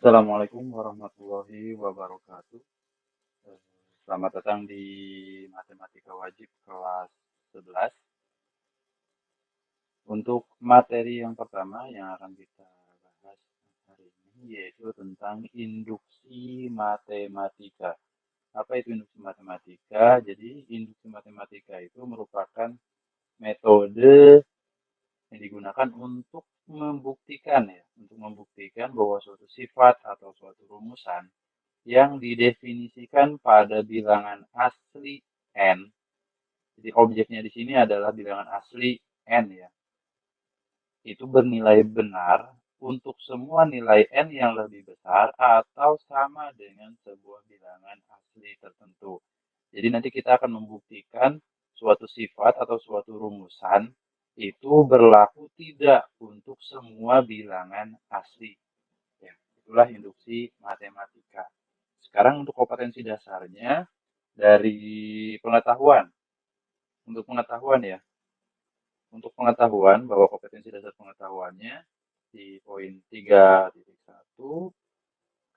Assalamualaikum warahmatullahi wabarakatuh. Eh, Selamat datang di Matematika Wajib kelas 11. Untuk materi yang pertama yang akan kita bahas hari ini yaitu tentang induksi matematika. Apa itu induksi matematika? Jadi induksi matematika itu merupakan metode yang digunakan untuk membuktikan bahwa suatu sifat atau suatu rumusan yang didefinisikan pada bilangan asli n. Jadi objeknya di sini adalah bilangan asli n ya. Itu bernilai benar untuk semua nilai n yang lebih besar atau sama dengan sebuah bilangan asli tertentu. Jadi nanti kita akan membuktikan suatu sifat atau suatu rumusan itu berlaku tidak untuk semua bilangan asli. Ya, itulah induksi matematika. Sekarang untuk kompetensi dasarnya dari pengetahuan. Untuk pengetahuan ya. Untuk pengetahuan bahwa kompetensi dasar pengetahuannya di poin 3.1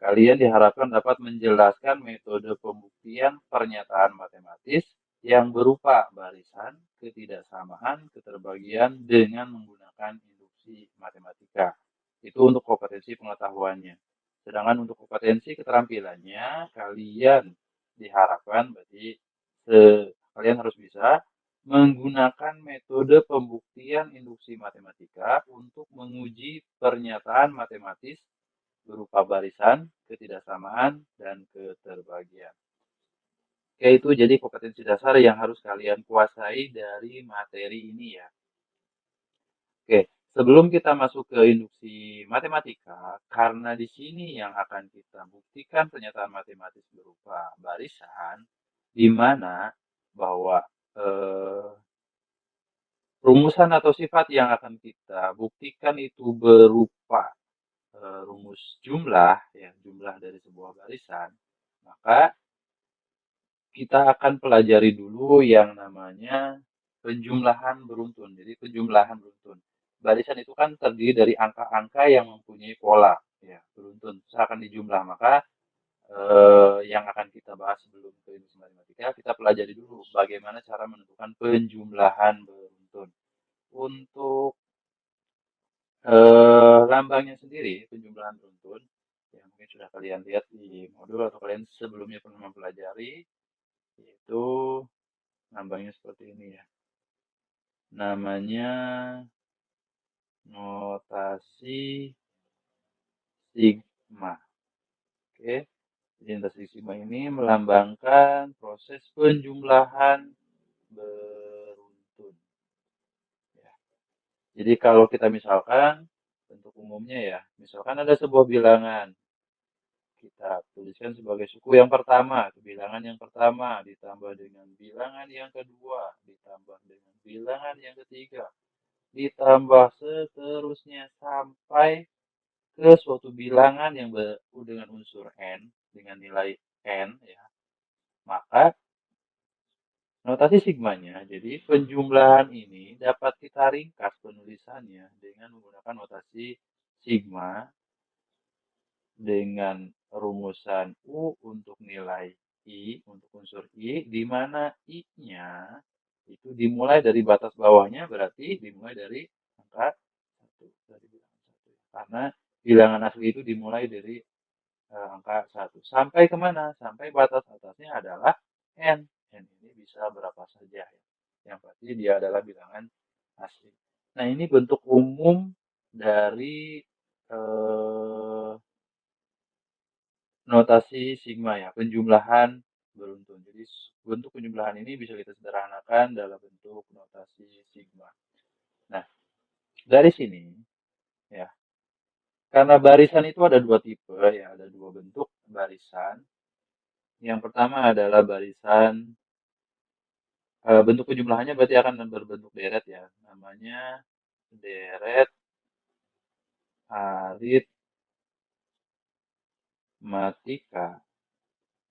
kalian diharapkan dapat menjelaskan metode pembuktian pernyataan matematis yang berupa barisan, ketidaksamaan, keterbagian dengan menggunakan induksi matematika. Itu untuk kompetensi pengetahuannya. Sedangkan untuk kompetensi keterampilannya, kalian diharapkan berarti kalian harus bisa menggunakan metode pembuktian induksi matematika untuk menguji pernyataan matematis berupa barisan, ketidaksamaan, dan keterbagian. Oke, itu jadi kompetensi dasar yang harus kalian kuasai dari materi ini ya. Oke, sebelum kita masuk ke induksi matematika, karena di sini yang akan kita buktikan pernyataan matematis berupa barisan, di mana bahwa eh, rumusan atau sifat yang akan kita buktikan itu berupa rumus jumlah, ya, jumlah dari sebuah barisan, maka kita akan pelajari dulu yang namanya penjumlahan beruntun. Jadi penjumlahan beruntun. Barisan itu kan terdiri dari angka-angka yang mempunyai pola, ya, beruntun. Terus akan dijumlah, maka yang akan kita bahas sebelum ke industri matematika, kita pelajari dulu bagaimana cara menentukan penjumlahan beruntun. Untuk lambangnya sendiri, penjumlahan beruntun, yang mungkin sudah kalian lihat di modul atau kalian sebelumnya pernah mempelajari, yaitu lambangnya seperti ini ya. Namanya notasi sigma. Oke, jadi notasi sigma ini melambangkan proses penjumlahan beruntun. Ya. Jadi kalau kita misalkan bentuk umumnya ya, misalkan ada sebuah bilangan, kita tuliskan sebagai suku yang pertama, bilangan yang pertama ditambah dengan bilangan yang kedua, ditambah dengan bilangan yang ketiga, ditambah seterusnya sampai ke suatu bilangan yang dengan unsur n, dengan nilai n, ya, maka notasi sigmanya, jadi penjumlahan ini dapat kita ringkas penulisannya dengan menggunakan notasi sigma dengan rumusan U untuk nilai I, untuk unsur I, di mana I-nya itu dimulai dari batas bawahnya, berarti dimulai dari angka 1, dari bilangan 1. Karena bilangan asli itu dimulai dari angka 1. Sampai kemana? Sampai batas atasnya adalah N. N ini bisa berapa saja. Yang pasti dia adalah bilangan asli. Nah, ini bentuk umum dari notasi sigma ya, penjumlahan beruntun. Jadi bentuk penjumlahan ini bisa kita sederhanakan dalam bentuk notasi sigma. Nah, dari sini ya, karena barisan itu ada dua tipe ya, ada dua bentuk barisan. Yang pertama adalah barisan, bentuk penjumlahannya berarti akan berbentuk deret ya, namanya deret aritmatika.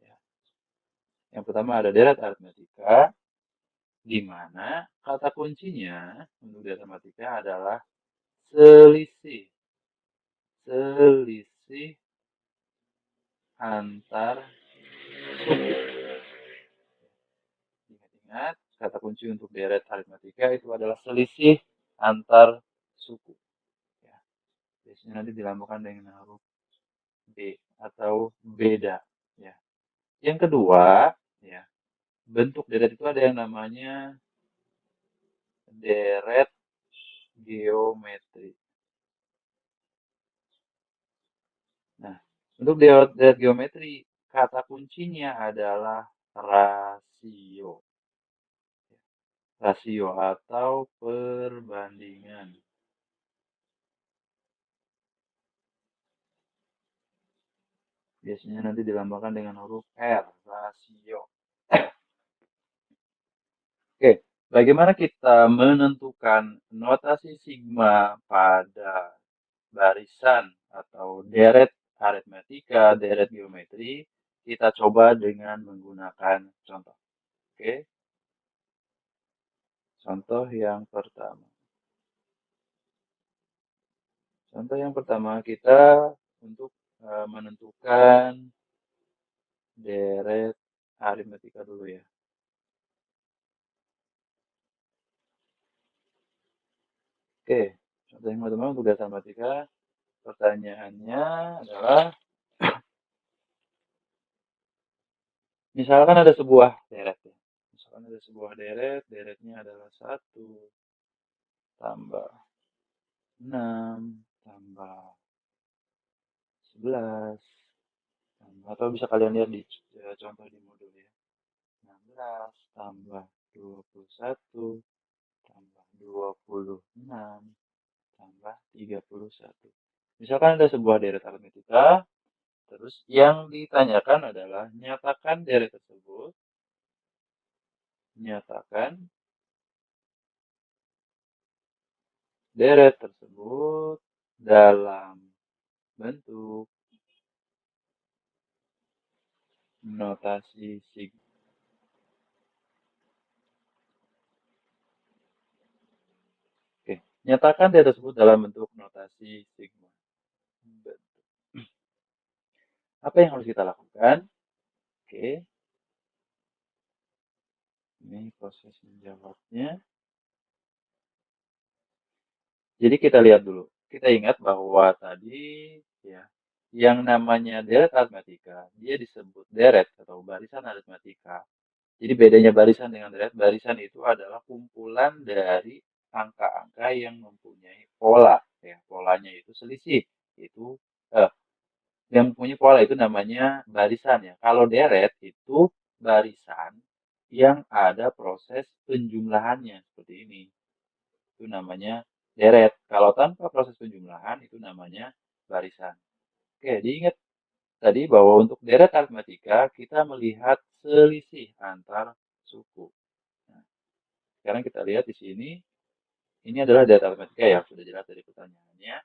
Ya. Yang pertama ada deret aritmatika, di mana kata kuncinya untuk deret aritmatika adalah selisih antar suku. Ingat-ingat, kata kunci untuk deret aritmatika itu adalah selisih antar suku. Ya. Biasanya nanti dilambangkan dengan huruf B atau beda. Ya. Yang kedua, ya, bentuk deret itu ada yang namanya deret geometri. Nah, untuk deret geometri, kata kuncinya adalah rasio. Rasio atau perbandingan. Biasanya nanti dilambangkan dengan huruf R, rasio. Oke, bagaimana kita menentukan notasi sigma pada barisan atau deret aritmatika, deret geometri? Kita coba dengan menggunakan contoh. Oke, contoh yang pertama. Contoh yang pertama kita untuk menentukan deret aritmatika dulu ya. Oke, contoh yang pertama untuk deret aritmatika, pertanyaannya adalah, misalkan ada sebuah deret ya. Misalkan ada sebuah deret, deretnya adalah 1 tambah 6 tambah 11 atau bisa kalian lihat di contoh di modul ya. 16 tambah 21 tambah 26 tambah 31. Misalkan ada sebuah deret aritmatika, terus yang ditanyakan adalah nyatakan deret tersebut, nyatakan deret tersebut dalam bentuk notasi sigma. Oke, nyatakan deret tersebut dalam bentuk notasi sigma. Apa yang harus kita lakukan? Oke, ini proses menjawabnya. Jadi kita lihat dulu. Kita ingat bahwa tadi ya, yang namanya deret aritmatika, dia disebut deret atau barisan aritmatika. Jadi bedanya barisan dengan deret, barisan itu adalah kumpulan dari angka-angka yang mempunyai pola. Ya, polanya itu selisih. Itu yang mempunyai pola itu namanya barisan ya. Kalau deret itu barisan yang ada proses penjumlahannya seperti ini. Itu namanya deret. Kalau tanpa proses penjumlahan itu namanya barisan. Oke, diingat tadi bahwa untuk deret aritmatika kita melihat selisih antar suku. Nah, sekarang kita lihat di sini, ini adalah deret aritmatika ya, sudah jelas dari pertanyaannya.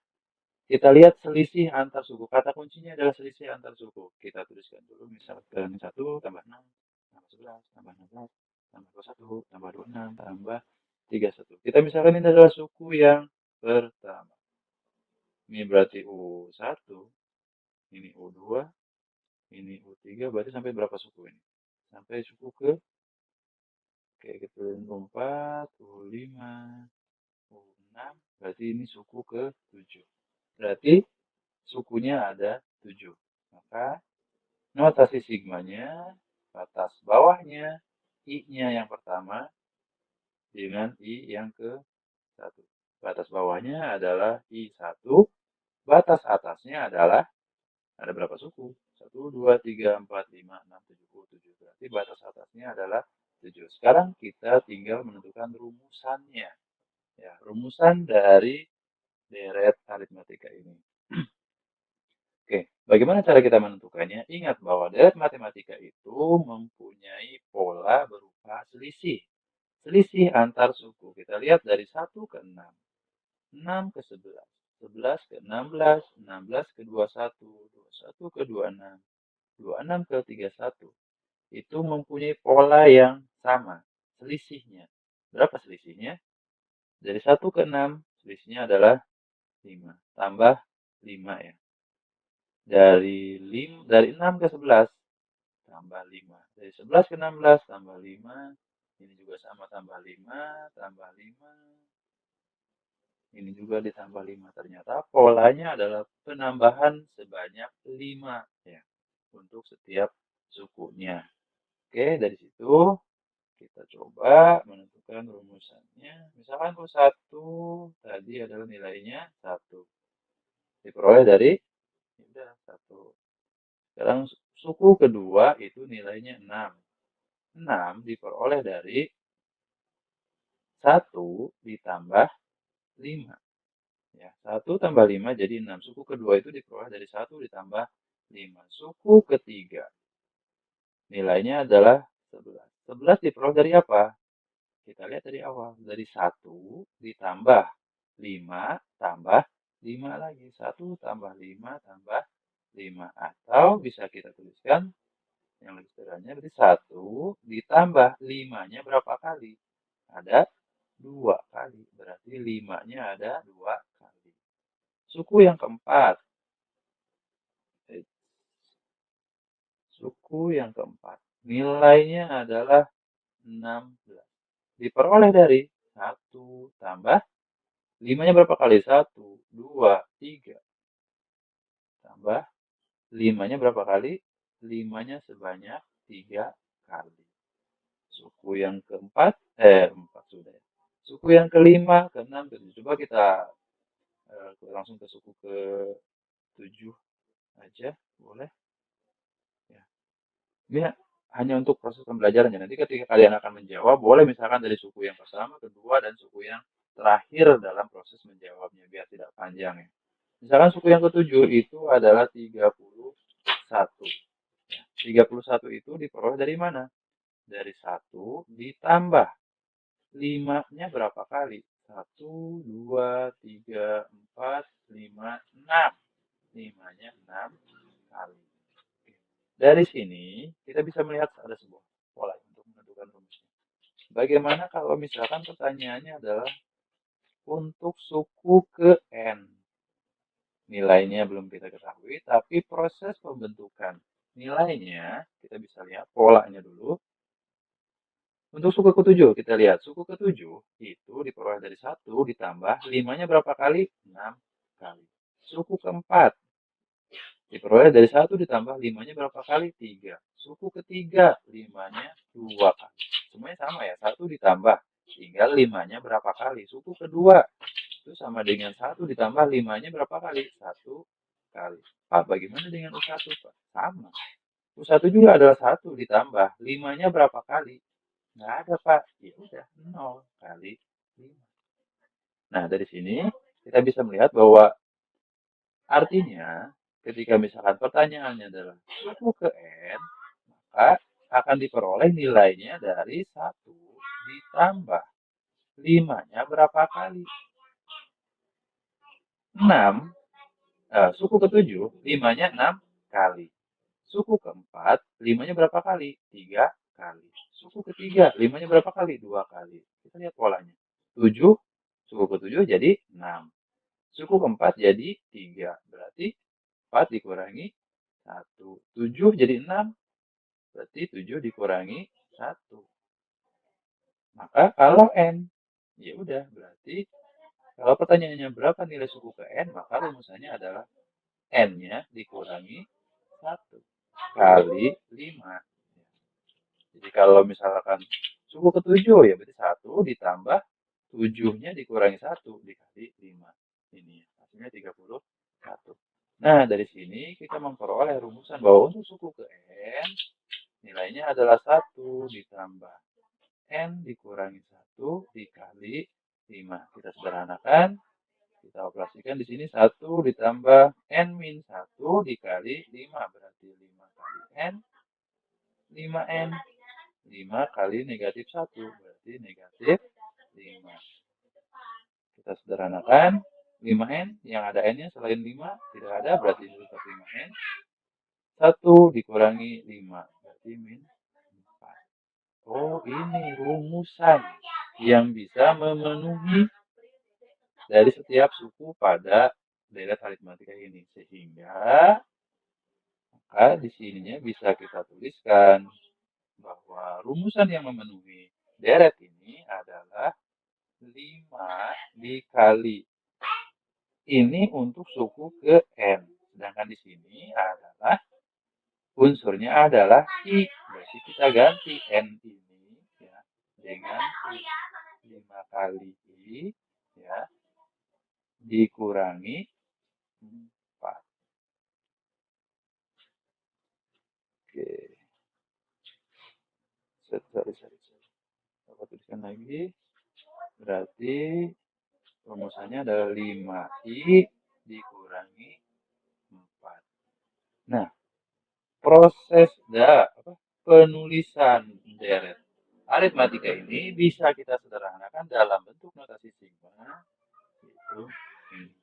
Kita lihat selisih antar suku. Kata kuncinya adalah selisih antar suku. Kita tuliskan dulu, misalkan 1 tambah 6, tambah 11, tambah 16, tambah 21, tambah 26, tambah 31. Kita misalkan ini adalah suku yang pertama. Ini berarti U1, ini U2, ini U3, berarti sampai berapa suku ini? Sampai suku ke, oke, kita tulis U4, U5, U6, berarti ini suku ke 7. Berarti sukunya ada 7. Maka notasi sigmanya, batas bawahnya, I-nya yang pertama dengan I yang ke-1. Batas bawahnya adalah I1, batas atasnya adalah, ada berapa suku? 1, 2, 3, 4, 5, 6, 7, 7. Berarti batas atasnya adalah 7. Sekarang kita tinggal menentukan rumusannya. Ya, rumusan dari deret aritmatika ini. Oke, bagaimana cara kita menentukannya? Ingat bahwa deret matematika itu mempunyai pola berupa selisih. Selisih antar suku. Kita lihat dari 1 ke 6, 6 ke 11, 11 ke 16, 16 ke 21, 21 ke 26, 26 ke 31. Itu mempunyai pola yang sama. Selisihnya. Berapa selisihnya? Dari 1 ke 6, selisihnya adalah 5. Tambah 5 ya. dari 6 ke 11 tambah 5. Dari 11 ke 16 tambah 5. Ini juga sama tambah 5, tambah 5. Ini juga ditambah 5. Ternyata polanya adalah penambahan sebanyak 5 ya untuk setiap sukunya. Oke, dari situ kita coba menentukan rumusannya. Misalkan kalau 1 tadi adalah nilainya 1. Diperoleh dari udah 1. Sekarang suku kedua itu nilainya 6. 6 diperoleh dari 1 ditambah 5. Ya, 1 tambah 5 jadi 6. Suku kedua itu diperoleh dari 1 ditambah 5. Suku ketiga nilainya adalah 11. 11 diperoleh dari apa? Kita lihat dari awal. Dari 1 ditambah 5 tambah 5 lagi. 1 tambah 5 tambah 5. Atau bisa kita tuliskan yang lebih sederhana berarti 1 ditambah 5-nya berapa kali? Ada 2 kali. Berarti 5-nya ada 2 kali. Suku yang keempat. Suku yang keempat. Nilainya adalah 16. Diperoleh dari 1 tambah 5-nya berapa kali? 1, 2, 3. Tambah 5-nya berapa kali? 5-nya sebanyak 3 kali. Suku yang keempat, 4 sudah ya. Suku yang kelima, keenam, ketujuh. Coba kita langsung ke suku ke-7 aja, boleh? Ya. Ini hanya untuk proses pembelajarannya. Nanti ketika kalian akan menjawab, boleh misalkan dari suku yang pertama, kedua, dan suku yang terakhir dalam proses menjawabnya, biar tidak panjang ya. Misalkan suku yang ketujuh itu adalah 31. Ya, 31 itu diperoleh dari mana? Dari 1 ditambah 5-nya berapa kali? 1, 2, 3, 4, 5, 6. 5-nya 6 kali. Dari sini, kita bisa melihat ada sebuah pola untuk menentukan rumusnya. Bagaimana kalau misalkan pertanyaannya adalah untuk suku ke N. Nilainya belum kita ketahui, tapi proses pembentukan nilainya, kita bisa lihat polanya dulu. Untuk suku ke-7, kita lihat. Suku ke-7 itu diperoleh dari 1 ditambah 5-nya berapa kali? 6 kali. Suku ke-4 diperoleh dari 1 ditambah 5-nya berapa kali? 3. Suku ketiga, 5-nya 2 kali. Semuanya sama ya, 1 ditambah. Tinggal 5-nya berapa kali? Suku kedua, itu sama dengan 1 ditambah 5-nya berapa kali? 1 kali. Pak, bagaimana dengan U1, Pak? Sama. U1 juga adalah 1 ditambah 5-nya berapa kali? Nggak ada, Pak. Ya udah, 0 kali 5. Nah, dari sini kita bisa melihat bahwa artinya ketika misalkan pertanyaannya adalah suku ke N, maka akan diperoleh nilainya dari 1 ditambah 5-nya berapa kali? 6. Suku ke-7, 5-nya 6 kali. Suku ke-4, 5-nya berapa kali? 3 kali. Suku ketiga, 5-nya berapa kali? 2 kali. Kita lihat polanya. 7, suku ke-7 jadi 6. Suku ke-4 jadi 3. Berarti 4 dikurangi 1. 7 jadi 6. Berarti 7 dikurangi 1. Maka kalau N, ya udah berarti kalau pertanyaannya berapa nilai suku ke N, maka rumusannya adalah N-nya dikurangi 1 kali 5. Jadi kalau misalkan suku ke-7 ya berarti 1 ditambah 7-nya dikurangi 1 dikali 5. Ini hasilnya 31. Nah, dari sini kita memperoleh rumusan bahwa untuk suku ke N nilainya adalah 1 ditambah N dikurangi 1 dikali 5. Kita sederhanakan. Kita operasikan di sini 1 ditambah N min 1 dikali 5. Berarti 5 kali N. 5N. 5 kali negatif 1. Berarti negatif 5. Kita sederhanakan. 5N. Yang ada N-nya selain 5. Tidak ada. Berarti tetap 5N. 1 dikurangi 5. Berarti min 4. Oh, ini rumusan yang bisa memenuhi dari setiap suku pada deret aritmatika ini. Sehingga Maka di sininya bisa kita tuliskan bahwa rumusan yang memenuhi deret ini adalah 5 dikali ini untuk suku ke N. Sedangkan di sini adalah unsurnya adalah I. Berarti kita ganti N ini ya dengan I. 5 kali I ya dikurangi 4. Oke. Sorry. Coba tuliskan lagi. Berarti rumusannya adalah 5I dikurangi 4. Nah, proses penulisan deret aritmatika ini bisa kita sederhanakan dalam bentuk notasi sigma. Itu ini.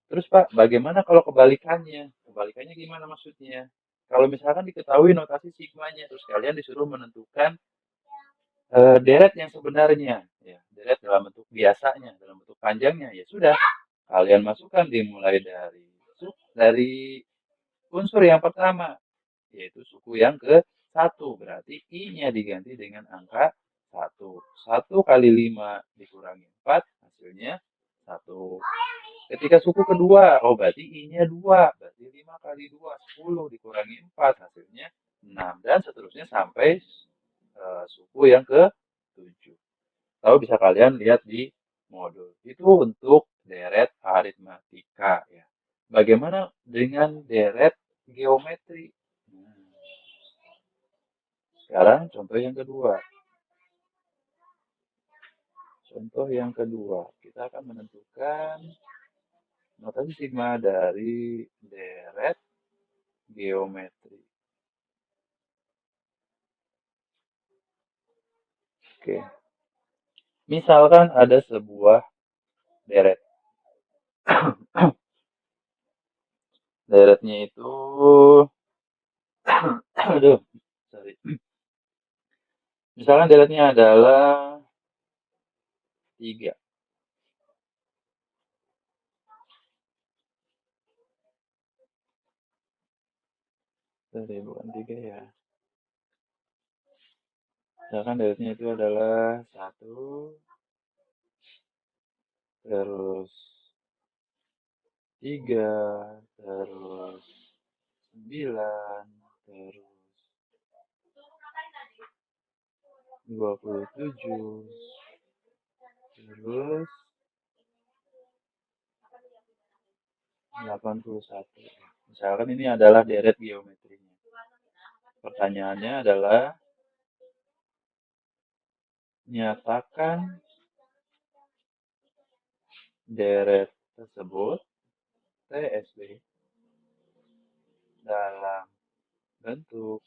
Terus Pak, bagaimana kalau kebalikannya? Kebalikannya gimana maksudnya? Kalau misalkan diketahui notasi sigmanya, terus kalian disuruh menentukan deret yang sebenarnya, ya, deret dalam bentuk biasanya, dalam bentuk panjangnya, ya sudah, kalian masukkan dimulai dari unsur yang pertama, yaitu suku yang ke-1, berarti I-nya diganti dengan angka 1. 1 kali 5 dikurangi 4, hasilnya 1. Ketika suku kedua, oh berarti I-nya 2, berarti 5 kali 2, 10 dikurangi 4, hasilnya 6, dan seterusnya sampai suku yang ke-7. Tahu bisa kalian lihat di modul. Itu untuk deret aritmatika ya. Bagaimana dengan deret geometri? Sekarang contoh yang kedua. Contoh yang kedua, kita akan menentukan notasi sigma dari deret geometri. Oke. Misalkan ada sebuah deret. Deretnya itu aduh, sorry. Misalkan deretnya adalah 3. Sorry, bukan 3 ya. Misalkan deretnya itu adalah 1, terus 3, terus 9, terus 27, terus 81. Misalkan ini adalah deret geometrinya. Pertanyaannya adalah nyatakan deret tersebut TSB dalam bentuk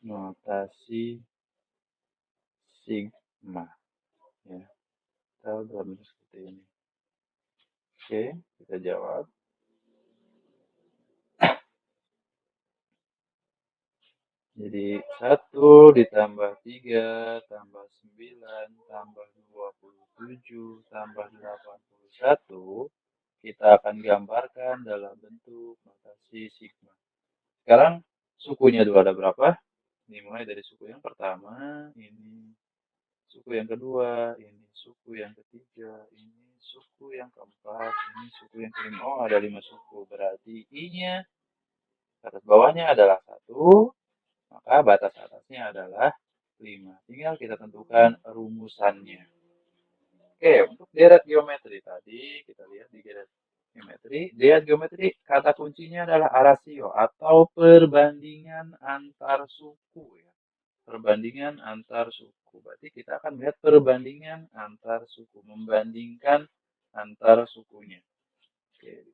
notasi sigma ya, atau dalam bentuk seperti ini. Oke, kita jawab. Jadi 1 ditambah 3 tambah 9 tambah 27 tambah 81 kita akan gambarkan dalam bentuk notasi sigma. Sekarang sukunya dulu ada berapa? Dimulai dari suku yang pertama, ini suku yang kedua, ini suku yang ketiga, ini suku yang keempat, ini suku yang kelima. Oh, ada 5 suku. Berarti I-nya atas bawahnya adalah 1, maka batas atasnya adalah 5. Tinggal kita tentukan rumusannya. Oke, untuk deret geometri tadi, kita lihat di deret geometri. Deret geometri, kata kuncinya adalah rasio atau perbandingan antar suku. Ya. Perbandingan antar suku. Berarti kita akan melihat perbandingan antar suku. Membandingkan antar sukunya. Oke,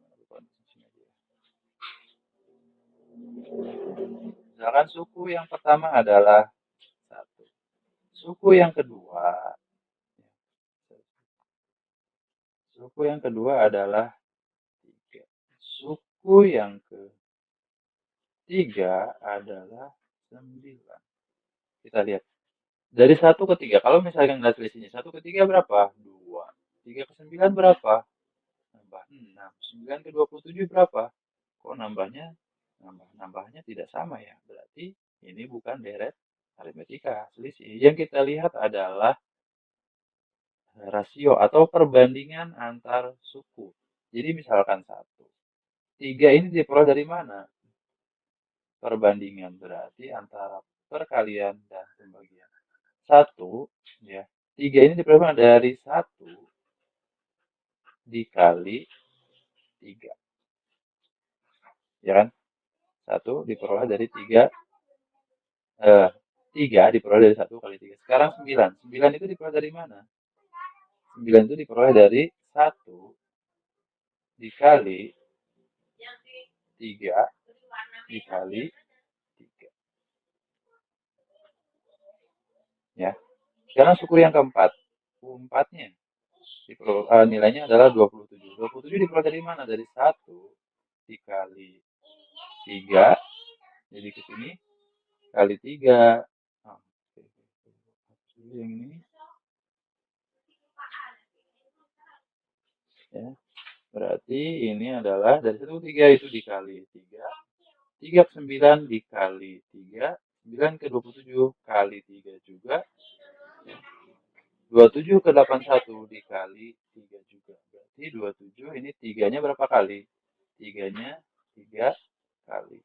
misalkan suku yang pertama adalah 1. Suku yang kedua adalah 3. Suku yang ketiga adalah 9. Kita lihat. Dari 1 ke 3. Kalau misalkan nggak selisihnya 1 ke 3 berapa? 2. 3 ke 9 berapa? nambah 6. 9 ke 27 berapa? Kok nambahnya tidak sama ya? Berarti ini bukan deret aritmetika, selisih. Yang kita lihat adalah rasio atau perbandingan antar suku. Jadi misalkan 3 ini diperoleh dari mana? Perbandingan berarti antara perkalian dan pembagian. 1, ya. 3 ini diperoleh dari 1 dikali 3. Ya kan? 1 diperoleh dari 3. 3 diperoleh dari 1 kali 3. Sekarang 9. 9 itu diperoleh dari mana? 9 itu diperoleh dari 1 dikali 3 dikali 3. Ya. Sekarang syukur yang keempat. 4-nya nilainya adalah 27. 27 diperoleh dari mana? Dari 1 dikali 3. Jadi ke sini kali 3. Oh, yang ini. Ya. Berarti ini adalah dari 1 ke 3 itu dikali 3. 3 ke 9 dikali 3. 9 ke 27 kali 3 juga. 27 ke 81 dikali 3 juga. Berarti 27 ini 3-nya berapa kali? 3-nya 3 kali.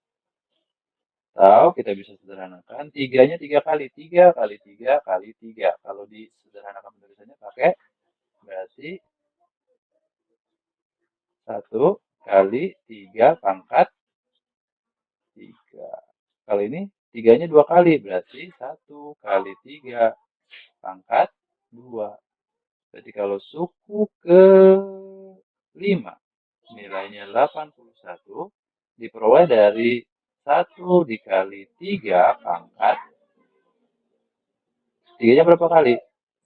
Atau kita bisa sederhanakan 3-nya 3 kali. 3 kali 3 kali 3. Kalau disederhanakan penulisannya pakai berarti 1 kali 3 pangkat 3. Kalau ini 3-nya 2 kali. Berarti 1 kali 3 pangkat 2. Berarti kalau suku ke 5 nilainya 81 diperoleh dari 1 dikali 3 pangkat 3-nya berapa kali?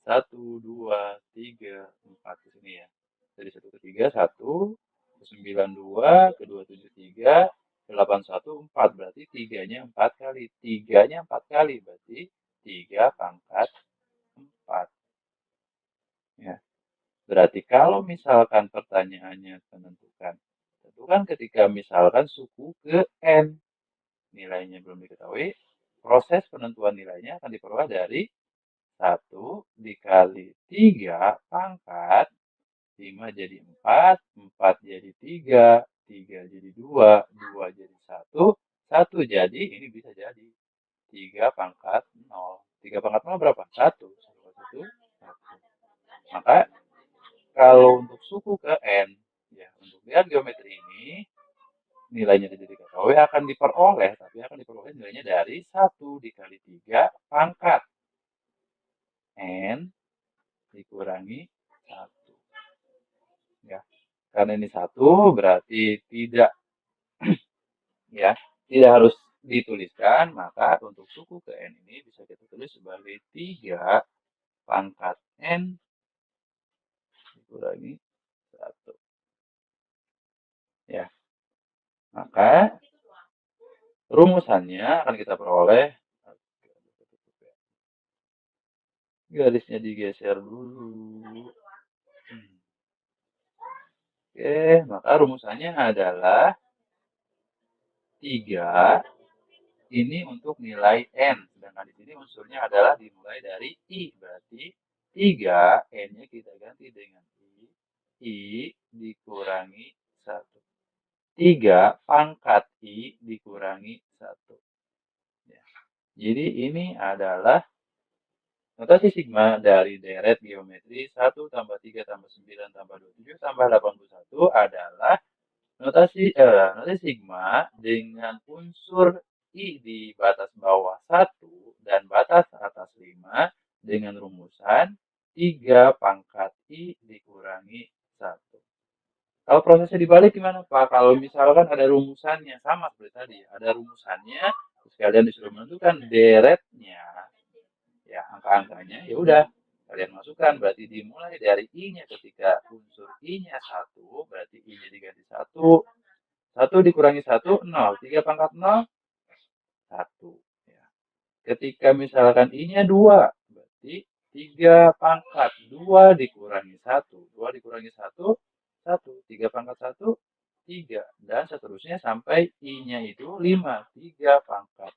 1, 2, 3, 4 ke sini ya. Dari 1 ke 3 1, ke 9 2, ke 27 3, ke 81 4. Berarti 3-nya 4 kali. 3-nya 4 kali berarti 3 pangkat 4. Ya. Berarti kalau misalkan pertanyaannya tentukan ketika misalkan suku ke N nilainya belum diketahui, proses penentuan nilainya akan diperoleh dari 1 dikali 3 pangkat 5 jadi 4, 4 jadi 3, 3 jadi 2, 2 jadi 1, 1 jadi ini bisa jadi 3 pangkat 0. 3 pangkat 0 berapa? 1. 1. Maka kalau untuk suku ke N, ya untuk lihat geometri ini, nilainya tidak diketahui akan diperoleh, tapi akan diperoleh nilainya dari 1 dikali 3 pangkat N dikurangi 1. Ya. Karena ini 1 berarti tidak ya, tidak harus dituliskan, maka untuk suku ke N ini bisa kita tulis sebagai 3 pangkat N dikurangi 1. Ya. Maka rumusannya akan kita peroleh, garisnya digeser dulu. Oke, maka rumusannya adalah 3 ini untuk nilai N. Sedangkan di sini unsurnya adalah dimulai dari I. Berarti 3, N-nya kita ganti dengan I. I dikurangi 1. 3 pangkat I dikurangi 1. Ya. Jadi ini adalah notasi sigma dari deret geometri 1 tambah 3 tambah 9 tambah 27 tambah 81 adalah notasi sigma dengan unsur I di batas bawah 1 dan batas atas 5 dengan rumusan 3 pangkat I dikurangi 1. Kalau prosesnya dibalik gimana Pak? Kalau misalkan ada rumusannya, sama seperti tadi, ada rumusannya, terus kalian disuruh menentukan deretnya, ya angka-angkanya, ya udah kalian masukkan, berarti dimulai dari I-nya ketika unsur I-nya 1, berarti I-nya diganti 1, 1 dikurangi 1, 0, 3 pangkat 0, 1. Ya. Ketika misalkan I-nya 2, berarti 3 pangkat 2 dikurangi 1, 2 dikurangi 1, 1. 3 pangkat 1, 3. Dan seterusnya sampai I-nya itu 5. 3 pangkat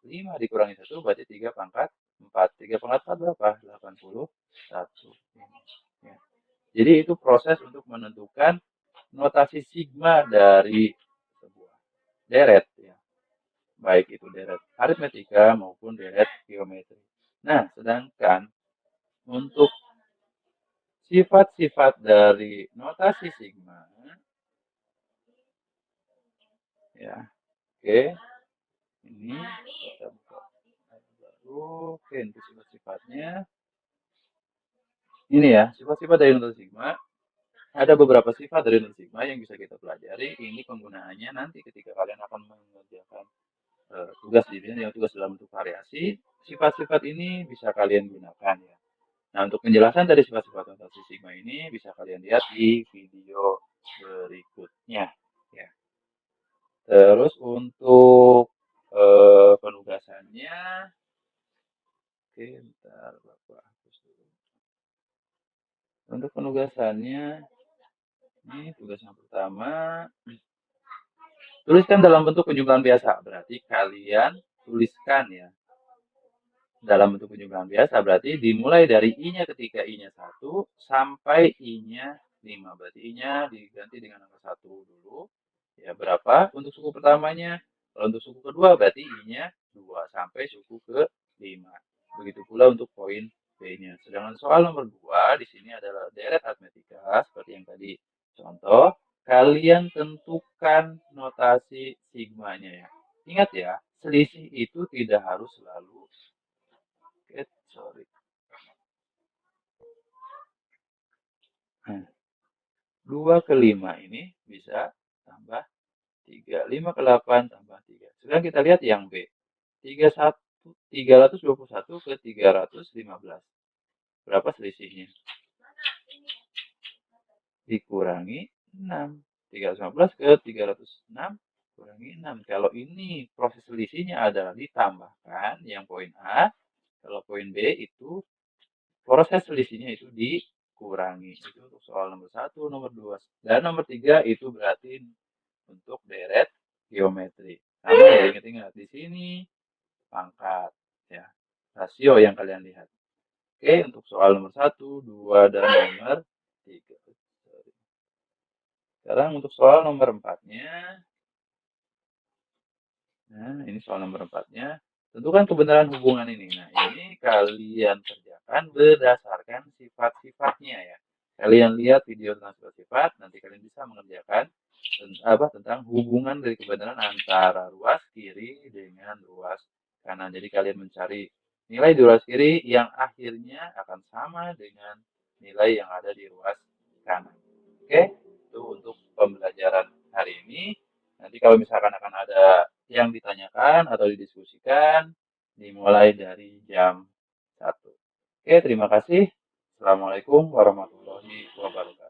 5 dikurangi 1 berarti 3 pangkat 4. 3 pangkat 4 berapa? 81. Ya. Jadi itu proses untuk menentukan notasi sigma dari sebuah deret. Ya. Baik itu deret aritmetika maupun deret geometri. Nah, sedangkan untuk sifat-sifat dari notasi sigma, ya, oke, ini kita buka baru, oke, untuk sifat-sifatnya, ini ya, sifat-sifat dari notasi sigma, ada beberapa sifat dari notasi sigma yang bisa kita pelajari, ini penggunaannya nanti ketika kalian akan mengerjakan tugas di sini, tugas dalam bentuk variasi, sifat-sifat ini bisa kalian gunakan ya. Nah, untuk penjelasan dari sifat-sifat notasi sigma ini bisa kalian lihat di video berikutnya. Ya. Terus untuk penugasannya, oke, bentar Bapak hapus dulu. Untuk penugasannya, ini tugas yang pertama, tuliskan dalam bentuk penjumlahan biasa. Berarti kalian tuliskan ya dalam bentuk penjumlahan biasa, berarti dimulai dari I-nya ketika I-nya 1 sampai I-nya 5. Berarti I-nya diganti dengan angka 1 dulu. Ya, berapa untuk suku pertamanya? Kalau untuk suku kedua berarti I-nya 2 sampai suku ke-5. Begitu pula untuk poin B-nya. Sedangkan soal nomor 2 di sini adalah deret aritmetika seperti yang tadi contoh. Kalian tentukan notasi sigmanya ya. Ingat ya, selisih itu tidak harus selalu sorry. Nah, 2 ke 5 ini bisa tambah 3. 5 ke 8 tambah 3. Sekarang kita lihat yang B. 321 ke 315. Berapa selisihnya? Dikurangi 6. 315 ke 306 kurangi 6. Kalau ini proses selisihnya adalah ditambahkan yang poin A. Kalau poin B itu proses selisihnya itu dikurangi. Itu untuk soal nomor 1, nomor 2. Dan nomor 3 itu berarti untuk deret geometri. Sama ya, ingat-ingat di sini pangkat ya. Rasio yang kalian lihat. Oke, untuk soal nomor 1, 2 dan nomor 3. Sekarang untuk soal nomor 4-nya. Nah, ini soal nomor 4-nya. Tentukan kebenaran hubungan ini. Nah, ini kalian kerjakan berdasarkan sifat-sifatnya ya. Kalian lihat video tentang sifat-sifat, nanti kalian bisa mengerjakan tentang hubungan dari kebenaran antara ruas kiri dengan ruas kanan. Jadi kalian mencari nilai di ruas kiri yang akhirnya akan sama dengan nilai yang ada di ruas kanan. Oke, itu untuk pembelajaran hari ini. Nanti kalau misalkan akan ada yang ditanyakan atau didiskusikan, dimulai dari jam 1. Oke, terima kasih. Assalamualaikum warahmatullahi wabarakatuh.